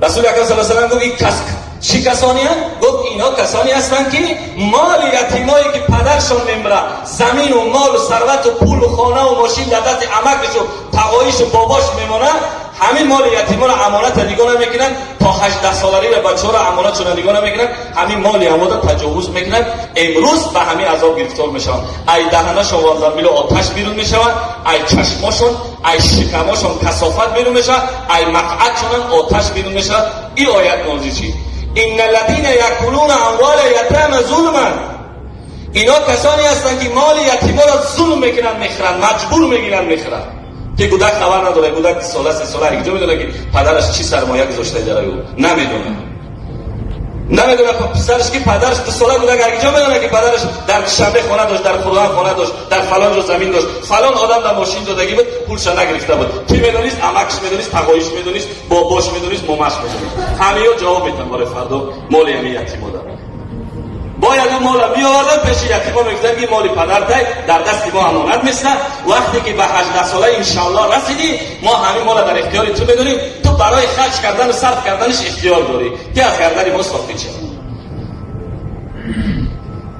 رسول اکرم صلی الله علیه و آله گفت چی کسانی هستند؟ گفت اینا کسانی هستند که مال یتیمایی که پدرشون میمره، زمین و مال و ثروت و پول و خانه و ماشین در دست عمکش و پقایش و باباش میمونه، همین مال یتیما را امانت نگاه نمیکنن، تا 18 سالگی را بچه‌ها را امانت شون نگاه نمیکنن، همین مال امانت تجاوز میکنن. امروز به همین عذاب گرفتار میشن. ای دهنشون وارد میل آتش بیرون میشوند، ای چشماشون، ای شکماشون کثافت بیرون میشه، ای مقعدشون آتش بیرون میشه. این آیت نازل شد ان الذين ياكلون اموال اليتامى ظلما. اینا کسانی هستند که مال یتیما را ظلم میکنن، میخرن، مجبور میگیرن میخرن. که کودک خبر نداره، کودک ساله 3 ساله اینجا میدونه که پدرش چی سرمایه گذاشته در او، نمیدونه پسرش که پدرش 2 ساله کودک اینجا میدونه که پدرش در شنبه خانه داشت، در خودروان خانه داشت، در فلان جا زمین داشت، فلان آدم در ماشین دادگی بود، پولش نگرفته بود. کی میدونیست؟ عمکش میدونیست، پقایش میدونیست، باباش میدونیست، ماماش میدونیست. همه جواب میدن برای فردا مال یتیما داره. باید اون مال بیاوردن پیش یتیما میگفتن که مال پدرت در دست ما امانت میسته، وقتی که به 18 ساله انشاءالله رسیدی ما همین مال در اختیار تو میدونیم، تو برای خرج کردن و صرف کردنش اختیار داری که از کردن ما صافی شد.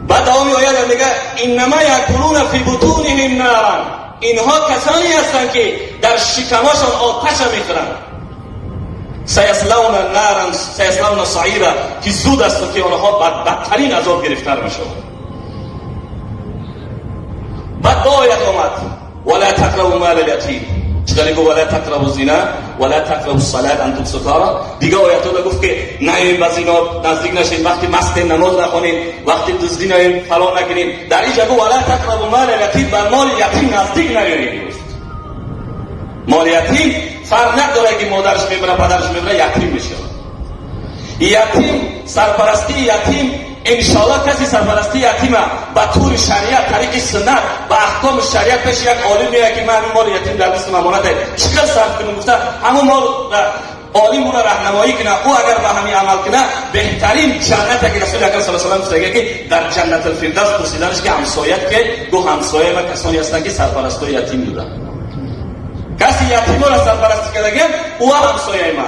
بعد دامی آیه میگه انما یاکلون فی بطونهم نارا. اینها کسانی هستند که در شکمشان آتش میخورند. سیصلون نارا سیصلون سعیرا، که زود است که آنها بدترین عذاب گرفتار میشوند. بعد با آیت آمد ولا تقربوا مال الیتیم. چطوری گفت ولا تقربوا الزنا ولا تقربوا الصلاة انتم سکارى. دیگه آیت ها گفت که نه به زنا نزدیک نشین، وقتی مست نماز نخونین، وقتی دزدی نکنین، فلان نکنین. در اینجا گفت ولا تقربوا مال الیتیم، بر مال یتیم نزدیک نیایید. مال یتیم فرق نداره که مادرش میبره پدرش میبره یتیم میشه. یتیم سرپرستی یتیم انشاءالله کسی سرپرستی یتیمه به طور شریعت طریق سنت به احکام شریعت پیش یک عالم میگه که من همین مال یتیم در دست امانته چقدر صرف کنم، گفته همون مال عالم او را راهنمایی کنه، او اگر به همین عمل کنه بهترین جنت که رسول اکرم صلی الله علیه و آله میگه که در جنت الفردوس پرسیدنش که همسایت که گو همسایه ما کسانی هستند که سرپرستی یتیم بودن. کسی یتیما را سرپرستی کرده او همسایه ما.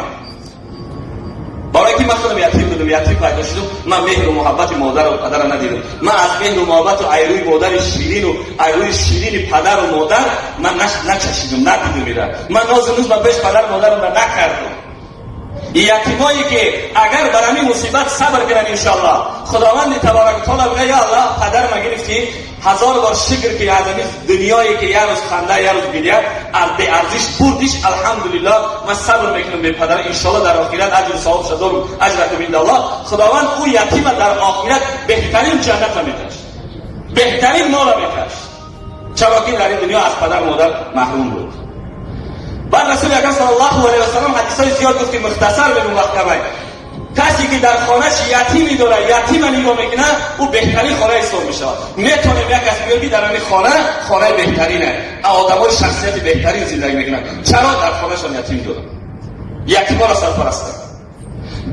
برای که من خودم یتیم بودم، یتیم پیدا شدم، من مهر و محبت مادر و پدر را ندیدم. من از مهر و محبت و ایروی مادر شیرین و ایروی شیرین پدر و مادر من نچشیدم، ندیدم میره. من ناز و نوز من پیش پدر مادر را نکردم. یتیمایی که اگر بر همین مصیبت صبر کنن انشاءالله خداوند تبارک و تعالی میگه یا الله پدر ما گرفتی 1000 بار شکر که از دنیایی که یه روز خنده یه روز گریه از به ارزش بردیش، الحمدلله من صبر میکنم به پدر، انشاءالله در آخرت اجر و ثواب شدم اجرکم عند الله. خداوند او یتیم در آخرت بهترین جنت میکش، بهترین مال میکش، چرا که در این دنیا از پدر مادر محروم بود. بعد رسول اکرم صلی الله علیه و سلم حدیثای زیاد گفت که مختصر بگم وقت کمه. کسی که در خانهش یتیمی داره، یتیم نگاه میکنه، او بهترین خانه حساب میشه. میتونه یک کسی بیاد در این خانه بهترینه، آدمای شخصیت بهترین زندگی میکنن. چرا؟ در خانهشون یتیم داره، یتیما را سرپرست.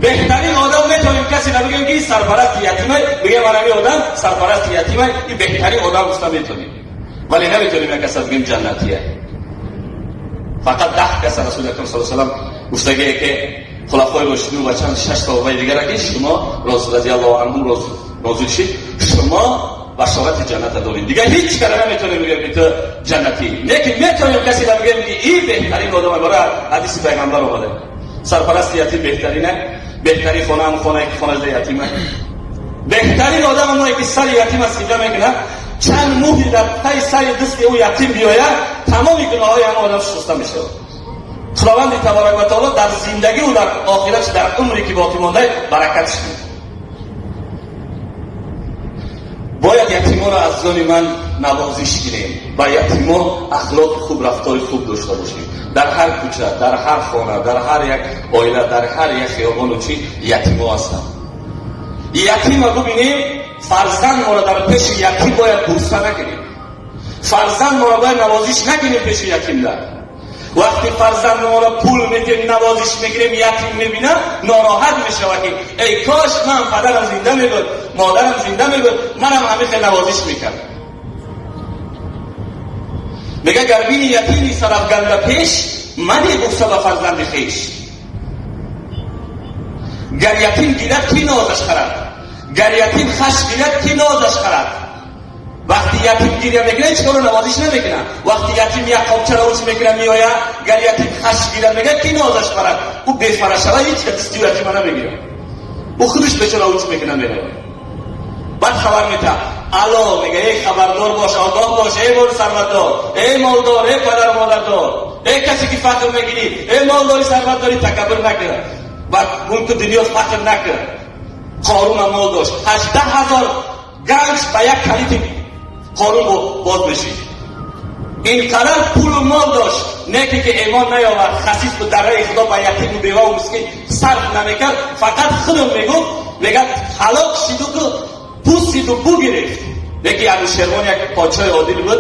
بهترین آدم میتونیم کسی نبگیم که این سرپرست یتیمه، بگیم من همین آدم سرپرست یتیمه، این بهترین آدم گفته میتونیم، ولی نمیتونیم یک کسی بگیم جنتیه. فقط 10 کس رسول اکرم صلی الله علیه و سلم گفته که خلفای راشدین و چند 6 صحابه دیگر که شما رضی الله عنهم راضی شید، شما بشارت جنت دارید. دیگه هیچ کاری نمیتونه بگه که تو جنتی، لیکن میتونیم کسی بگه که این بهترین آدمه. برای حدیث پیغمبر اومده سرپرست یتیم بهترینه، بهترین خانه هم خانه یتیمه، بهترین آدم اونایی که سر یتیم است اینجا میکنه چند موهی در پای سر دست او یتیم بیاید تمام گناههای همه آدم شسته میشه. خداوند تبارک و تعالی در زندگی و در آخرت در عمری که باقی مانده برکتش میده. باید یتیما را از جان من نوازش کنیم، با یتیما اخلاق خوب، رفتار خوب داشته باشیم. در هر کوچه، در هر خانه، در هر یک عائله، در هر یک خیابان و چی یتیما هستند. یتیم رو ببینیم، فرزند ما را در پیش یتیم باید بوسه نکنیم، فرزند ما را باید نوازش نکنیم پیش یتیم. در وقتی فرزند ما را پول میتیم نوازش میگیریم یتیم میبینه ناراحت میشه و که ای کاش من پدرم زنده میبود، مادرم زنده میبود، منم همه خیلی نوازش میکرد. میگه گربین یتیمی سرافگنده پیش منی بوسه به فرزند خیش. گر یتیم گیرد کی نازش خرد، گر یتیم خش گیرد کی نازش خرد. وقتی یتیم گیریه میکنه چیکار نوازش نمیکنه، وقتی یتیم یک قابچه روش میکنه میآید گر یتیم خش گیرد میگه کی نازش خرد. او بی‌فرشته هیچ کسی یتیم نمیگیره، او خودش بچه روش میکنه میره. بعد خبر میده الو میگه ای خبردار باش، آگاه باش، ای مال ثروتدار، ای مالدار، ای پدر و مادردار، ای کسی که فخر میگیری، ای مالداری ثروتداری تکبر نکن و اون تو دنیا فخر نکن. قارون هم مال داشت، 18,000 گنج به یک کلیت قارون باز میشی. اینقدر پول و مال داشت، نیکی که ایمان نیاورد، خسیس به دره خدا به یتیم و بیوه و مسکین صرف نمیکرد، فقط خودم میگفت میگه هلاک شید و که پوستید و بو گرفت. یکی انوشیروان یک پادشاه عادل بود،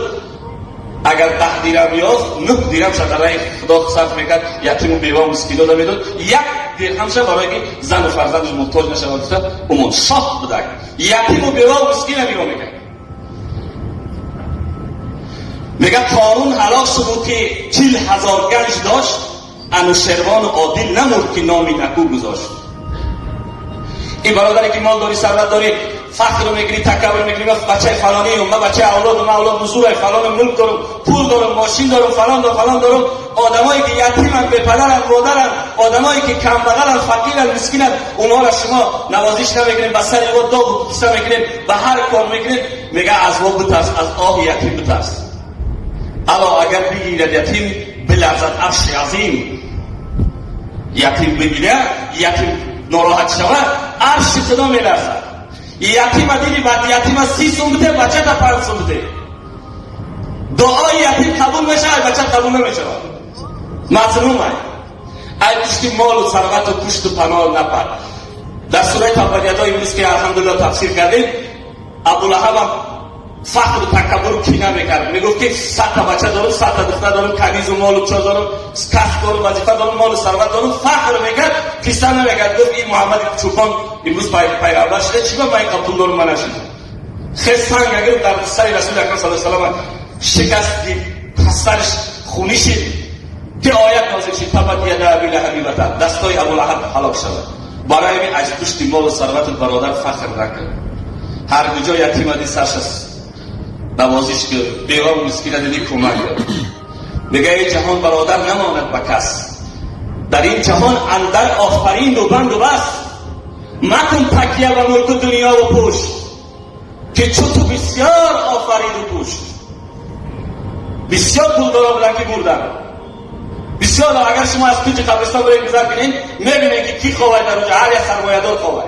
اگر 10 درم یافت 9 درم شده خدا صرف میکرد، یتیم و بیوه و مسکین رو میداد، 1 درهم شد برای که زن و فرزندش محتاج نشود. اون شاه بود، یتیم و بیوه و مسکین رو نگاه میکرد. میگه قارون هلاک شد که 40,000 گنج داشت، انوشیروان عادل نمرد که نامی نکو گذاشت. این برادری که مال داری ثروت داری فخر میگیری تکبر میگیری، بچه فلانی ام، من بچه اولادم، اولاد بزرگ فلان ملک دارم، پول دارم، ماشین دارم، فلان دارم. آدمایی که یتیمن، بی پدرن، مادرن، آدمایی که کم بغلن، فقیرن، مسکینن، اونها را شما نوازش نمیکنین، به سر و داغ قصه میکنین، به هر کار میکنین. میگه از ما بترس، از آه یتیم بترس. الا اگر بگیرد یتیم بلرزد عرش عظیم، یتیم بگیره یتیم ناراحت شود عرش خدا میلرزد. یتیم دیدی بعد یتیم 30 سوم بده، بچه تا 5 سوم بده، دعای یتیم قبول میشه، بچه قبول نمیشه. مظلوم ای پشت مال و ثروت و پشت و پناه نپر. در سوره تبریت امروز که الحمدلله تفسیر کردیم، ابولهب فخر و تکبر و کینه میکرد، میگفت که 100 تا بچه دارم، 100 تا دختر دارم، کنیز و مال و چا دارم، کسب دارم، وظیفه دارم، مال و ثروت دارم، فخر میکرد، قصه نمیکرد. گفت این محمد چوپان امروز پیغمبر شده، چی من قبول دارم من نشد. خیلی سنگ اگر در سر رسول اکرم صلی الله علیه و سلم شکست دید، سرش خونی شد که آیت نازل شد تبت یدا ابی لهب و تب، دستای ابولهب هلاک شد. برای این از پشت مال و ثروت برادر فخر نکرد. هر کجا یتیم دی سرش نوازش که بیوه و مسکینه دیدی کمک کرد. میگه ای جهان برادر نماند به کس، در این جهان اندر آفرین و بند و بس. مکن تکیه و ملک دنیا و پشت، که چو تو بسیار آفرین و پشت. بسیار پولدارا بودن که بردن، بسیار. اگر شما از پیچ قبرستان برای گذر کنین میبینید که کی خواه در اونجا، هر یک سرمایه‌دار خواه.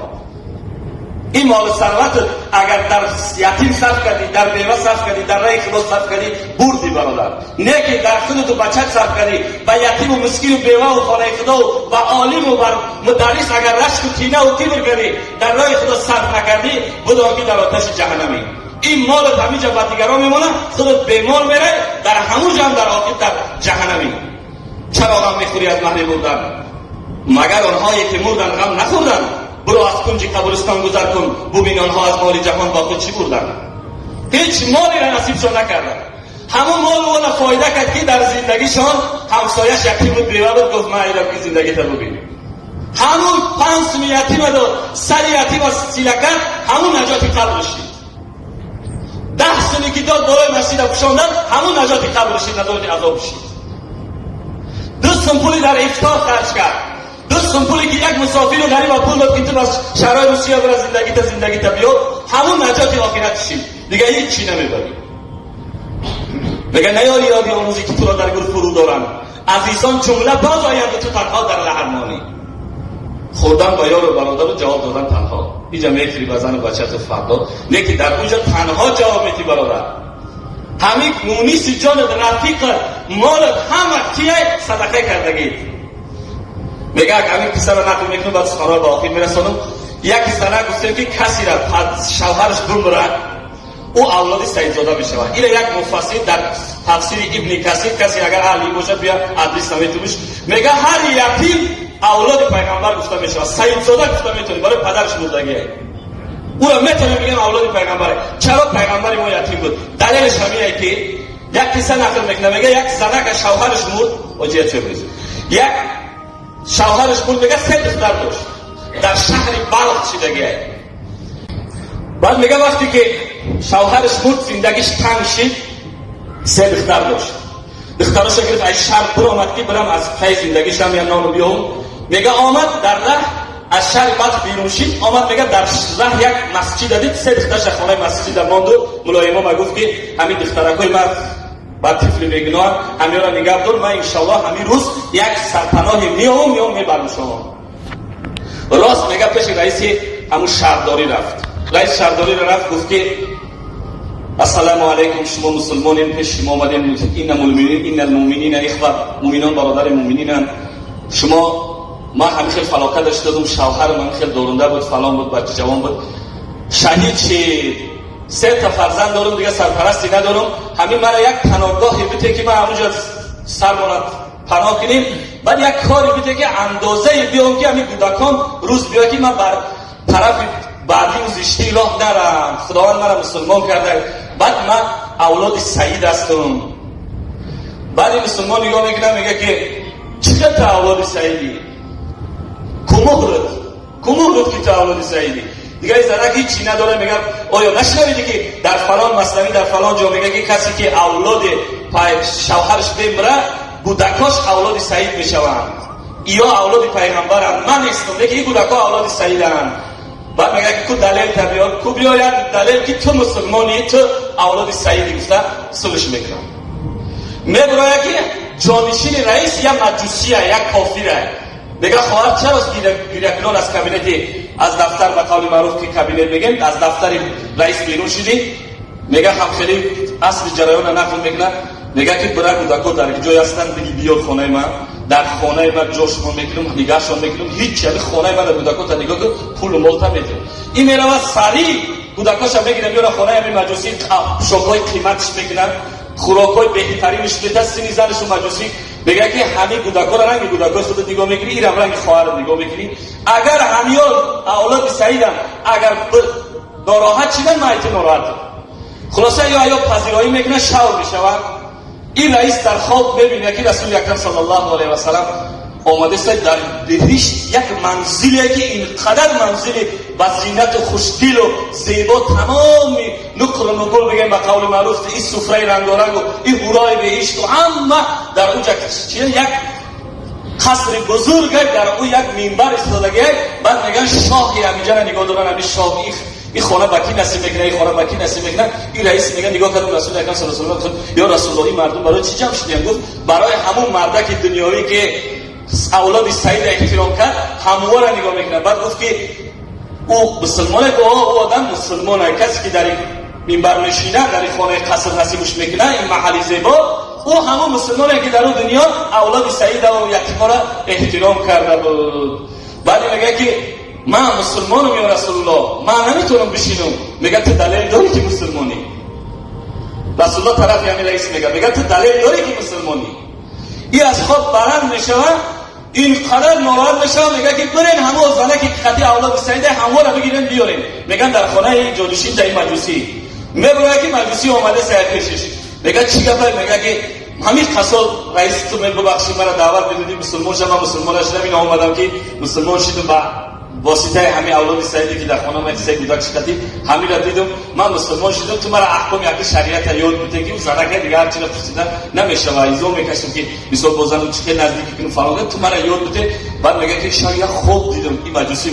این مال ثروت اگر در یتیم صرف کردی، در بیوه صرف کردی، در راه خدا صرف کردی، بردی برادر. نه که در خودت و بچت صرف کردی، به یتیم و مسکین و بیوه و خانه خدا و عالم و مدرس اگر رشک و کینه و کبر کردی، در راه خدا صرف نکردی، بدان که در آتش جهنمی. این مالت همینجا به دیگران میمونه، خودت بیمار میره، در همونجا هم در آخر در جهنمی. چرا غم میخوری از مهر بردن؟ مگر آنهایی که مردن غم نخوردن؟ برو از کنج قبرستان گذر کن، ببین آنها از مال جهان با خود چی بردن. هیچ مالی را نصیبشان نکردن. همون مال اونا فایده کرد که در زندگیشان همسایش یتیم رو بیوه بود، گفت من ایرم که زندگی تا ببینیم. همون 5 سوم یتیم داد، سر یتیم را سیله کرد، همون نجات قبر رسید. 10 سومی که داد بالای مسجد پوشاندن، همون نجات قبر رسید، نجات عذاب رسید. 2 سوم پولی در افطار خرج کرد، 2 سوم پولی که یک مسافر رو غریب پول داد که تو از شهرهای روسیه برای زندگی تا بیا، همون نجات آخرت شید. دیگه هیچ چی نمیبری. میگه نیاری یادی آموزی که تو را در گل فرو دارن، عزیزان جمله باز آیند تو تنها در لحرمانی. خوردن با یار و برادر رو جواب دادن تنها. اینجا میتری بزن و بچه تو فردا، نه که در اونجا تنها جواب میتی برادر. همین مونیس جان رفیق مالت همه کیه صدقه کردگید. میگه همین کسا را نقل میکنم بعد سخنان با آخر میرسانم. یک زنه گفتیم که کسی را شوهرش بمره او اولاد سیدزاده میشود. این یک مفسر در تفسیر ابن کثیر، کسی اگر علی باشد بیا ادریس نمیتونیش، میگه هر یتیم اولاد پیغمبر گفته میشود، سیدزاده گفته میتونی برای پدرش مردگیه، او را میتونی بگیم اولاد پیغمبره. چرا پیغمبر ما یتیم بود؟ دلیلش همینه که یک کیسه نقل میکنه، میگه یک زنه که شوهرش مرد، وجیه چه بود؟ یک شوهرش مرد، میگه 3 دختر داشت. در شهر بلخ چیدگی. بعد میگه وقتی که شوهرش مرد زندگیش تنگ شد، 3 دختر داشت. دخترش گفت ای شهر برو آمد که برم از پای زندگیش هم نانو بیام. میگه آمد در راه از شهر بلخ بیرون شد، آمد میگه در راه یک مسجد دید، 3 دخترش خانه مسجد ماند. مولای امام گفت که همین دخترکای مرد بعد طفل میگنوان همین را نگاه دار، من انشالله همین روز یک سرپناهی میام میبرم شما. راست میگه پیش رئیس همون شهرداری رفت. رئیس شهرداری رفت گفت که السلام علیکم، شما مسلمانین، پیش شما آمدین، این المؤمنین اخوه، مؤمنان برادر مؤمنینن. شما ما هم خیلی فلاکت داشتم، شوهر من خیلی دورنده بود، فلان بود، بچه جوان بود، شهید شد، 3 تا فرزند دارم، دیگه سرپرستی ندارم. همین مرا یک پناهگاهی بده که ما همونجا سرمون پناه کنیم. بعد یک کاری بده که اندازه بیام که همین کودکان روز بیا که من بر طرف بعدی و زشتی راه نرم. خداوند مرا مسلمان کرده. بعد من اولاد سعید هستم. بعد مسلمان نگاه میکنه میگه که چقدر اولاد سعیدی؟ کمهرت که تا اولاد سعیدی؟ دیگه زنک هیچی نداره. میگم آیا نشنویدی که در فلان مسئله در فلان جا میگه که کسی که اولاد شوهرش بمیره کودکاش اولاد سعید میشوند یا اولاد پیغمبرند. من نیستم میگه این کودکا اولاد سعیدند. بعد میگه که دلیل تبیان کو بیاید دلیل که تو مسلمانی، تو اولاد سعیدی. گفته سلش میکنم. میبره که جانشین رئیس یا مجوسیه یا کافره. میگه خواهر چرا گیرکنان از کابینت از دفتر به قول معروف که کابینت میگن از دفتر رئیس بیرون شدی؟ میگه هم خیلی اصل جریان نقل میکنه. میگه که برای کودکا در جای هستن بگی بیار خانه من، در خانه من جاشون میکنم، نگاهشون میکنم، هیچ چیزی خانه من کودکا تا نگاه کن پول مالتا میدم. این میره سریع کودکاش میگیره میاره خانه همین مجوسی، شوکای قیمتش میکنن، خوراکای بهترینش میده، سینی زنش و مجوسی. میگه که همین کودکا را رنگ کودکا شده نگاه میکنی، این رنگ خواهر نگاه میکنی. اگر همیان اولاد سعیدن اگر ناراحت شدن من ایت ناراحتم. خلاصه یا پذیرایی میکنه شور میشود. این رئیس در خواب ببینه که رسول اکرم صلی الله علیه و سلم آمده است در بهشت، یک منزلی که اینقدر منزلی با زینت و خوشگل و زیبا، تمام نقل و نقل بگیم به قول معروف، این سفره رنگارنگ و این هورای بهشت و همه در اونجا یک قصر بزرگ در اون یک منبر ایستادگی. بعد میگن شاهی همینجا نگاه دارن، همین شاه این خانه بکی نصیب میکنه، این خانه بکی نصیب میکنه. این رئیس میگه نگاه کردم رسول اکرم صلی الله علیه و سلم یا رسول الله این مردم برای چی جمع شدن؟ گفت برای همون مردک دنیایی که اولاد سعید احترام کرد هموار را نگاه میکنه. بعد گفت که او مسلمانه، که او آدم مسلمانه، کسی که در این منبر میشینه در این خانه قصر نصیبش میکنه این محلی زیبا، او همون مسلمانه که در اون دنیا اولاد سعید و یتیما را احترام کرده بود. بعد میگه که من مسلمانم یا رسول الله، من نمیتونم بشینم. میگه تو دلیل داری که مسلمانی؟ رسول الله طرف همین رئیس میگه تو دلیل داری که مسلمانی؟ این از خواب برند میشوه، این قدر ناراحت میشوه. میگه که برین همه زنه که خطی اولاد سعیده همه را بگیرن بیارین. میگن در خانه این جادوشین تا این مجوسی. میگه که مجوسی آمده سر پیشش. میگه چی گفت؟ میگه که همین قصد رئیس تو من ببخشی مرا دعوت بدید مسلمان شدم، مسلمان شدم، این آمدم که مسلمان شدم با واسطه همین اولاد سعیدی که در خانه من سه کودک شکتی همین را دیدم من مسلمان شدم. تو مرا احکام یک شریعت یاد بده که اون زنکه دیگه هر چی را پرسیدن نمیشه و ایزو میکشم که مثال بازن چه نزدیکی کنم فلان، تو مرا یاد بده. بعد میگه که شاید خوب دیدم. این مجوسی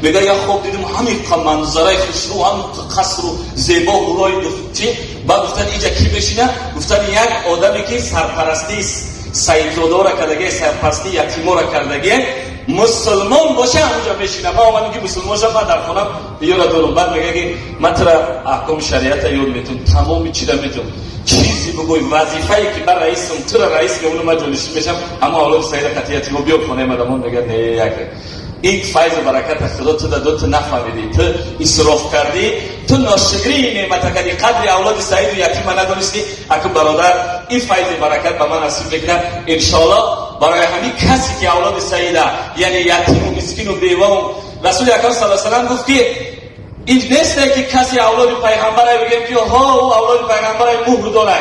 میگه یا خوب دیدم همین منظره خوشرو، هم قصر و زیبا هورای چی. بعد گفتن اینجا کی بشینه؟ گفتن یک آدمی که سرپرستی سیدزاده را کردگی، سرپرستی یتیما را کردگی مسلمان باشه اونجا بشینه. ما اومدیم که مسلمان شدم، من در خونم یه را دارم. بعد میگه که من ترا احکام شریعت یاد میتونم، تمام چیزا میتونم، چیزی بگوی وظیفه‌ای که بر رئیسم تو را رئیس که اونو من جلوش میشم اما اولاد سعید قطعیتی رو بیا خونه مدامون. میگه نه یک این فیض و برکت خدا تو داد، تو نفهمیدی، تو اسراف کردی، تو ناشکری نعمت کردی، قدر اولاد سعید و یتیم ندونستی. اگه برادر این فیض و برکت به من نصیب بکنه ان شاء الله برای همین کسی که اولاد سعید یعنی یتیم و مسکین و بیوه و رسول اکرم صلی الله علیه و سلم گفت که این نیست که کسی اولاد پیغمبر بگه که ها او اولاد پیغمبر مهر داره،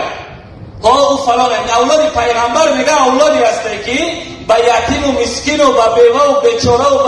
ها او فلان. اولاد پیغمبر میگه اولادی هسته که با یتیم و مسکین و با بیوه و بیچاره و